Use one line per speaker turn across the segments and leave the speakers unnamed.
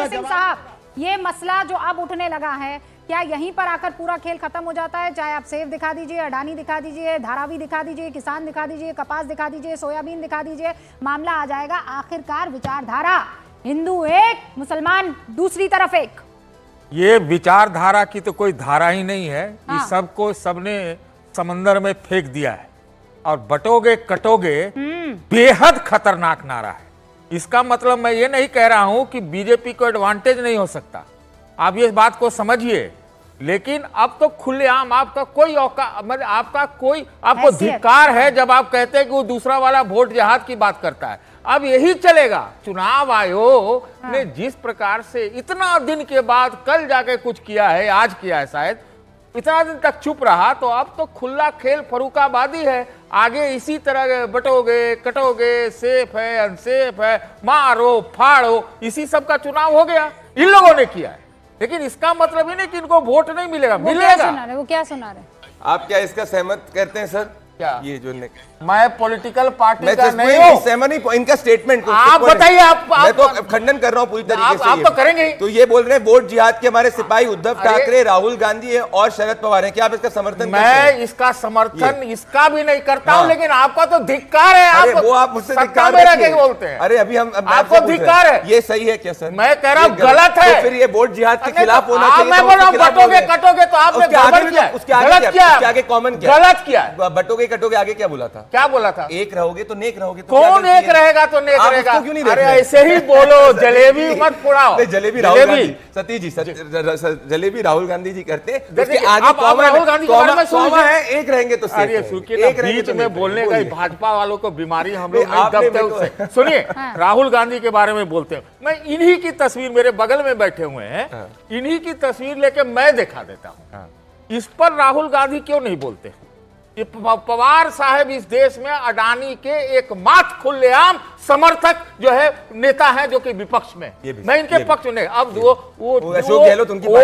सिंह साहब, ये मसला जो अब उठने लगा है, क्या यहीं पर आकर पूरा खेल खत्म हो जाता है? चाहे आप सेब दिखा दीजिए, अडानी दिखा दीजिए, धारावी दिखा दीजिए, किसान दिखा दीजिए, कपास दिखा दीजिए, सोयाबीन दिखा दीजिए, मामला आ जाएगा आखिरकार विचारधारा, हिंदू एक, मुसलमान दूसरी तरफ एक।
ये विचारधारा की तो कोई धारा ही नहीं है।
हाँ।
इस सबको सबने समंदर में फेंक दिया है और बटोगे कटोगे बेहद खतरनाक नारा है। इसका मतलब मैं ये नहीं कह रहा हूं कि बीजेपी को एडवांटेज नहीं हो सकता, आप ये बात को समझिए, लेकिन अब तो खुलेआम आपका कोई मतलब आपको धिक्कार है जब आप कहते हैं कि वो दूसरा वाला वोट जिहाद की बात करता है। अब यही चलेगा। चुनाव आयोग ने जिस प्रकार से इतना दिन के बाद कल जाके कुछ किया है, आज किया है शायद, इतना दिन तक चुप रहा, तो अब तो खुला खेल फरूकाबादी है। आगे इसी तरह बटोगे कटोगे, सेफ है अनसेफ है, मारो फाड़ो, इसी सब का चुनाव हो गया, इन लोगों ने किया है। लेकिन इसका मतलब ही नहीं कि इनको वोट नहीं मिलेगा, मिलेगा।
वो क्या सुना रहे?
आप क्या इसका सहमत करते हैं सर?
क्या
ये जो
मैं पॉलिटिकल पार्टी का नहीं
हूँ,
हूँ,
सहमत नहीं, इनका स्टेटमेंट
आप बताइए। मैं
तो खंडन कर रहा हूँ पूरी तरीके से।
आप तो करेंगे।
तो ये बोल रहे हैं वोट जिहाद के हमारे सिपाही उद्धव ठाकरे, राहुल गांधी है और शरद पवार हैं। क्या आप इसका समर्थन करते हैं?
मैं इसका समर्थन इसका भी नहीं करता हूं, लेकिन आपका तो धिक्कार है।
वो आप मुझसे धिक्कार
के बोलते हैं।
अरे अभी हम
आपको धिक्कार है।
ये सही है क्या सर?
मैं कह रहा हूँ गलत है।
फिर ये वोट जिहाद के खिलाफ होना चाहिए।
मैं बोल रहा हूँ बटोगे कटोगे तो आपने गलत किया।
उसके आगे कॉमन क्या?
गलत किया।
बटोगे कटोगे आगे क्या बोला था?
क्या बोला था?
एक रहोगे तो नेक रहोगे। तो
कौन एक रहेगा तो नेक रहेगा?
क्यों नहीं?
अरे ऐसे ही बोलो, जलेबी मत पुड़ाओ।
जलेबी राहुल गांधी, सतीश जी, जलेबी राहुल गांधी जी करते हैं। उसके आगे
राहुल गांधी के बारे में
कॉमा है, एक रहेंगे तो
अरे सुनिए, बीच में बोलने का भाजपा वालों को बीमारी हम लोग नहीं दबते उससे। सुनिए, राहुल गांधी के बारे में बोलते हैं, मैं इन्हीं की तस्वीर, मेरे बगल में बैठे हुए हैं, इन्हीं की तस्वीर लेके मैं दिखा देता हूँ। इस पर राहुल गांधी क्यों नहीं बोलते? ये पवार साहब इस देश में अडानी के एकमात्र खुलेआम समर्थक जो है नेता है, जो कि विपक्ष में। मैं इनके पक्ष में। अब वो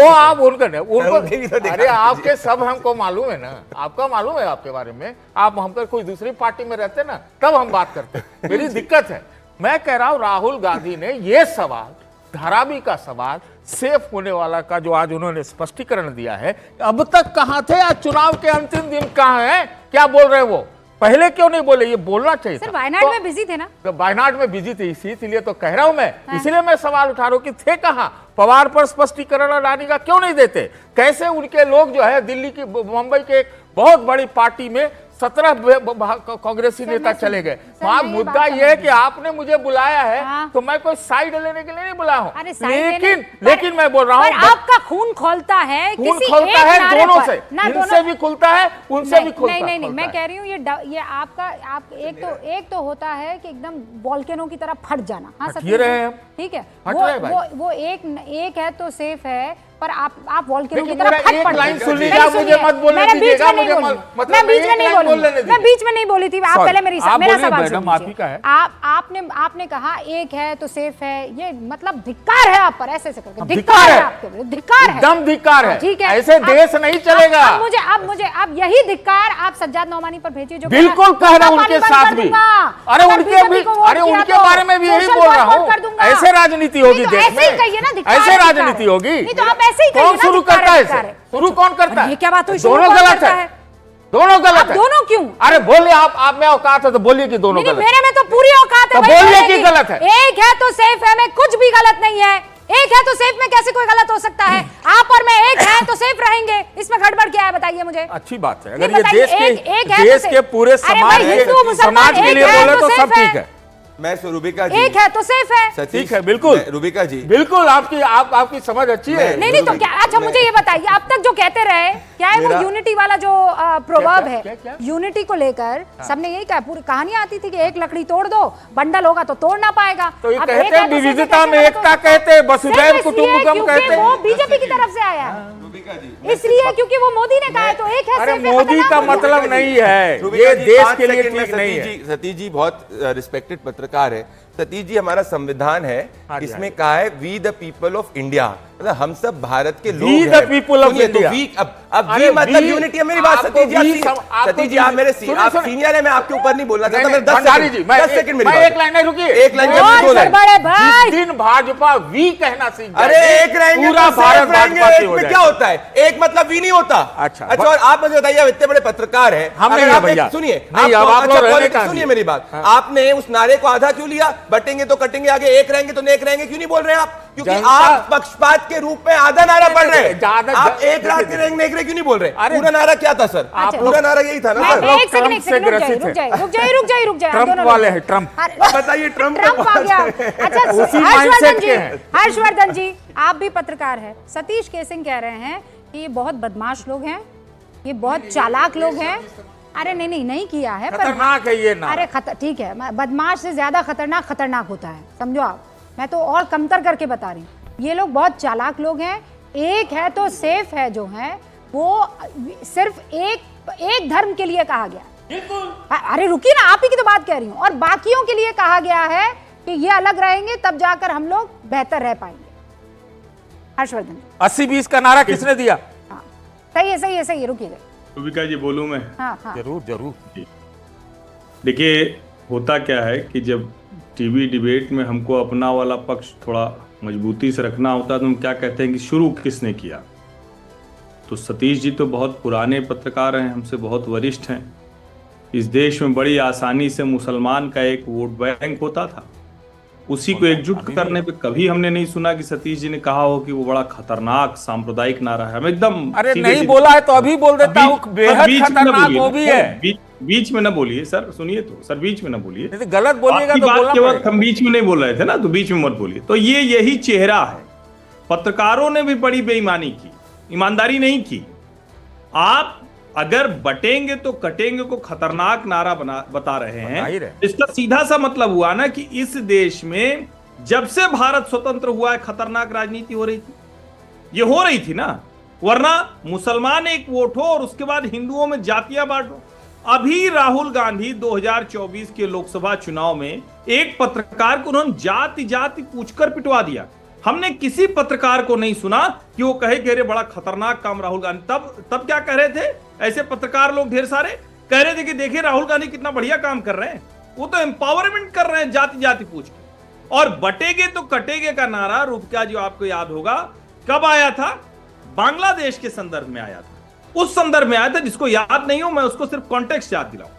आप उनको अरे आपके सब हमको मालूम है ना, आपका मालूम है आपके बारे में। आप हम पर कोई दूसरी पार्टी में रहते ना, तब हम बात करते। मेरी दिक्कत है, मैं कह रहा हूं राहुल गांधी ने ये सवाल, धारावी का सवाल, सेफ होने वाला का जो आज उन्होंने स्पष्टीकरण दिया है, अब तक कहां थे? आज चुनाव के अंतिम दिन कहां हैं? क्या बोल रहे हैं वो? पहले क्यों नहीं बोले? ये बोलना चाहिए था।
वायनाड में बिजी थे ना?
तो वायनाड में बिजी थे, इसीलिए तो कह रहा हूं मैं। इसलिए मैं सवाल उठा रहा हूं कि थे कहां? पवार पर स्पष्टीकरण अडानी का क्यों नहीं देते? कैसे उनके लोग जो है दिल्ली की, मुंबई के एक बहुत बड़ी पार्टी में 17 कांग्रेसी नेता चले गए। वहां मुद्दा यह है कि आपने मुझे बुलाया है, तो मैं कोई साइड लेने के लिए नहीं बुलाया हूं। लेकिन मैं बोल रहा हूं,
आपका खून खोलता है,
खून खोलता है दोनों से, इनसे भी खुलता है, उनसे भी खुलता है।
नहीं, मैं कह रही हूँ ये आपका एक तो होता है कि एकदम वॉल्केनो की तरह फट जाना। हाँ, ठीक है, वो एक है तो सेफ है, पर आप वॉल्केनो की तरह फट पड़।
लाइन सुन लीजिए, मुझे मत बोलने दीजिएगा।
मैं बीच में नहीं बोली थी। आप पहले मेरा सवाल सुनिए। आपने कहा एक है तो सेफ है, ये मतलब धिक्कार है आप पर, ऐसे करके धिक्कार है आपके, धिक्कार है,
एकदम धिक्कार है।
ठीक है,
ऐसे देश नहीं चलेगा।
अब यही धिक्कार आप सज्जाद नौमानी पर भेजिए, जो
बिल्कुल कह रहा हूं उनके साथ भी। अरे उनके बारे में भी यही बोल रहा हूं। ऐसे राजनीति होगी देश में, ऐसे राजनीति होगी। कौन शुरू करता है? शुरू कौन करता है?
ये क्या बात हुई?
दोनों गलत है, दोनों गलत है।
दोनों क्यों?
अरे बोलिए, आप में औकात है तो बोलिए कि दोनों गलत है।
मेरे में तो पूरी औकात है,
तो बोलिए कि गलत है।
एक है तो सेफ है, में कुछ भी गलत नहीं है। एक है तो सेफ में कैसे कोई गलत हो सकता है? आप और मैं एक है तो सेफ रहेंगे, इसमें गड़बड़ क्या है बताइए मुझे।
अच्छी बात है, अगर ये देश के पूरे समाज के लिए बोले तो सब ठीक है।
मैं रूबिका जी,
एक है तो सेफ है।
ठीक है, बिल्कुल
रूबिका जी,
बिल्कुल आपकी समझ अच्छी है।
नहीं तो क्या? अच्छा मुझे ये बताइए, अब तक जो कहते रहे, क्या है वो यूनिटी वाला जो प्रोवर्ब है, यूनिटी को लेकर सबने यही कहा, पूरी कहानी आती थी कि एक लकड़ी तोड़ दो, बंडल होगा तो तोड़ ना पाएगा।
तो ये कहते हैं विविधता में एकता, कहते हैं वसुधैव कुटुंबकम, कहते हैं
वो बीजेपी की तरफ से आया है, इसलिए क्योंकि वो मोदी ने कहा है तो एक है।
अरे मोदी का मतलब नहीं है, ये देश के लिए ठीक नहीं है।
सतीश जी बहुत रिस्पेक्टेड पत्रकार है, सतीश जी, हमारा संविधान है,
हाँ जी,
इसमें कहा है we the people of India, मतलब हम सब भारत के लोग
We the
हैं।
people of
सुनिए, तो
India।
वी अब
अरे
वी मतलब
we-
यूनिटी है। मेरी बात
आपको
सतीश जी,
we सब- आपको
सतीश जी, आप मेरे सीनियर है, मैं आपके ऊपर नहीं बोलना चाहता। मेरे 10
भंडारी जी, मैं
10 सेकंड मेरी
मैं
बात।
एक लाइन नहीं रुकी,
एक लाइन
और
दो लाइन।
बड़े भाई
जिस दिन भाजपा वी कहना सीख जाएगी,
अरे एक रहेंगे
पूरा
तो
भारत
सिर्फ रहेंगे,
भाजपा की
एक
हो
में क्या
जाएगी।
होता है? एक मतलब वी नहीं होता।
अच्छा।
और आप मुझे बताइए, आप इतने बड़े पत्रकार हैं,
हम
अगर
नहीं हैं
आप एक-
भैया।
सुनिए,
नहीं, अब आप लोग रहने
politics-
का
सुनिए
नहीं।
मेरी बात, आपने उस नारे को आधा क्यों लिया? बटेंगे तो कटेंगे, आगे एक रहेंगे तो नेक रहेंगे, क्यों नहीं बोल रहे हैं आप? क्योंकि
जनता-
आप पक्षपात के रूप में आधा नारा पढ़ रहे हैं।
ज्यादा-
आप एक रात के रहेंगे, नेक रहे क्यों नहीं बोल रहे?
अरे-
पूरा नारा क्या था सर?
आप
पूरा नारा यही था ना
मैं-
सर?
मैं- एक सेकंड,
ट्रम्प
एक
से
सेकंड, रुक जाइए,
ग्रसित
रुक
है।
जाइए, रुक जाइए, रुक जाइए, रुक जाइए,
ट्रम्प
दोनों
वाले
लोग।
हैं, ट्रम्प।
अरे,
बताइए, ट्रम्प
ट्रम्प आ गया। अच्छा,
उसी
हर्षवर्धन
mindset
जी,
के हैं।
हर्षवर्धन जी, आप भी पत्रकार हैं। सतीश केसिंग कह रहे हैं कि ये बहुत बदमाश लोग हैं, ये बहुत चालाक लोग हैं। अरे नहीं नहीं नहीं किया है, पर
खतरनाक है ये ना।
अरे ठीक है, बदमाश से ज्यादा खतरनाक होता है, समझो आप। मैं तो और कमतर करके बता रही हूँ। ये लोग बहुत चालाक लोग हैं। एक है तो सेफ है, जो है वो सिर्फ एक धर्म के लिए कहा गया। अरे रुकिए ना, आप ही की तो बात कह रही हूँ। और बाकियों के लिए कहा गया है कि ये अलग रहेंगे, तब जाकर हम लोग बेहतर रह पाएंगे। हर्षवर्धन
80-20 का नारा किसने दिया?
हाँ, सही है, सही है, सही है, रुकिए।
रूबिका जी, बोलूं मैं?
हाँ हाँ,
जरूर जरूर।
देखिए, होता क्या है कि जब टीवी डिबेट में हमको अपना वाला पक्ष थोड़ा मजबूती से रखना होता है तो हम क्या कहते हैं कि शुरू किसने किया। तो सतीश जी तो बहुत पुराने पत्रकार हैं, हमसे बहुत वरिष्ठ हैं। इस देश में बड़ी आसानी से मुसलमान का एक वोट बैंक होता था, उसी को एकजुट करने पे कभी हमने नहीं सुना कि सतीश जी ने कहा हो कि वो बड़ा खतरनाक सांप्रदायिक नारा है। हम एकदम
अरे
सीधे
नहीं
सीधे-
बोला है तो अभी बोल देता हूँ,
बीच
बेहद
में न
खतरनाक
बोलिए
वो
ना,
भी है।
बीच में ना बोलिए सर, सुनिए तो सर, बीच में ना बोलिए।
नहीं तो गलत बोलिएगा
आपकी
तो
बात
बोलना
के वक्त
पड़ेगा।
हम बीच में नहीं बोल रहे थे ना, तो बीच में मत बोलिए। तो ये यही चेहरा है। पत्रकारों ने भी बड़ी बेईमानी की, ईमानदारी नहीं की। आप अगर बटेंगे तो कटेंगे को खतरनाक नारा बता रहे
बता ही
हैं,
रहे।
इसका सीधा सा मतलब हुआ ना कि इस देश में जब से भारत स्वतंत्र हुआ है खतरनाक राजनीति हो रही थी। ये हो रही थी ना, वरना मुसलमान एक वोट हो और उसके बाद हिंदुओं में जातियां बांटो। अभी राहुल गांधी 2024 के लोकसभा चुनाव में एक पत्रकार को उन्होंने जाति जाति पूछकर पिटवा दिया। हमने किसी पत्रकार को नहीं सुना कि वो कहे कि अरे बड़ा खतरनाक काम राहुल गांधी। तब क्या कह रहे थे ऐसे पत्रकार लोग? ढेर सारे कह रहे थे कि देखिए राहुल गांधी कितना बढ़िया काम कर रहे हैं, वो तो एम्पावरमेंट कर रहे हैं जाति जाति पूछ के। और बटेगे तो कटेगे का नारा, रूपका जो आपको याद होगा, कब आया था? बांग्लादेश के संदर्भ में आया था। उस संदर्भ में आया था, जिसको याद नहीं हो मैं उसको सिर्फ कॉन्टेक्स्ट याद दिलाऊं।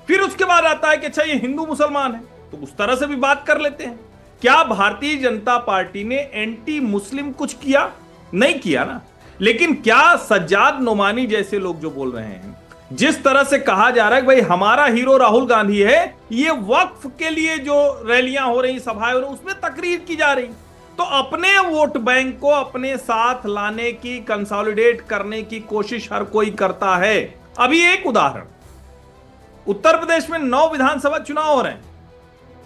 फिर उसके बाद आता है कि अच्छा ये हिंदू मुसलमान है, तो उस तरह से भी बात कर लेते हैं। क्या भारतीय जनता पार्टी ने एंटी मुस्लिम कुछ किया? नहीं किया ना। लेकिन क्या सज्जाद नोमानी जैसे लोग जो बोल रहे हैं, जिस तरह से कहा जा रहा है कि भाई हमारा हीरो राहुल गांधी है, ये वक्फ के लिए जो रैलियां हो रही, सभाएं हो रही, उसमें तकरीर की जा रही, तो अपने वोट बैंक को अपने साथ लाने की, कंसोलिडेट करने की कोशिश हर कोई करता है। अभी एक उदाहरण, उत्तर प्रदेश में 9 विधानसभा चुनाव हो रहे हैं।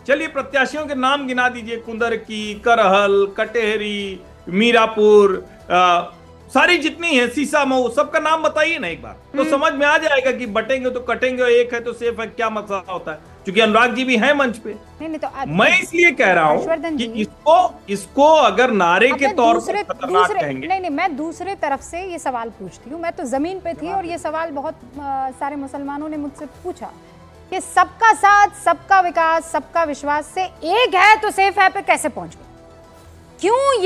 चलिए प्रत्याशियों के नाम गिना दीजिए, कुंदरकी, करहल, कटेहरी, मीरापुर, सारी जितनी है, सीसामऊ, सबका नाम बताइए ना एक बार, तो समझ में आ जाएगा कि बटेंगे तो कटेंगे, एक है तो सेफ है, क्या मसला होता है। क्योंकि अनुराग जी भी हैं मंच पे।
नहीं तो
मैं इसलिए कह रहा हूं
हर्षवर्धन
कि
जी,
इसको अगर नारे के
अब मैं
तौर पर खतरनाक कहेंगे।
नहीं, मैं दूसरे तरफ से ये सवाल पूछती हूँ। मैं तो जमीन पे थी और ये सवाल बहुत सारे मुसलमानों ने मुझसे पूछा कि सबका साथ, सबका विकास, सबका विश्वास से एक है तो सेफ है पे कैसे पहुंच गए? क्यों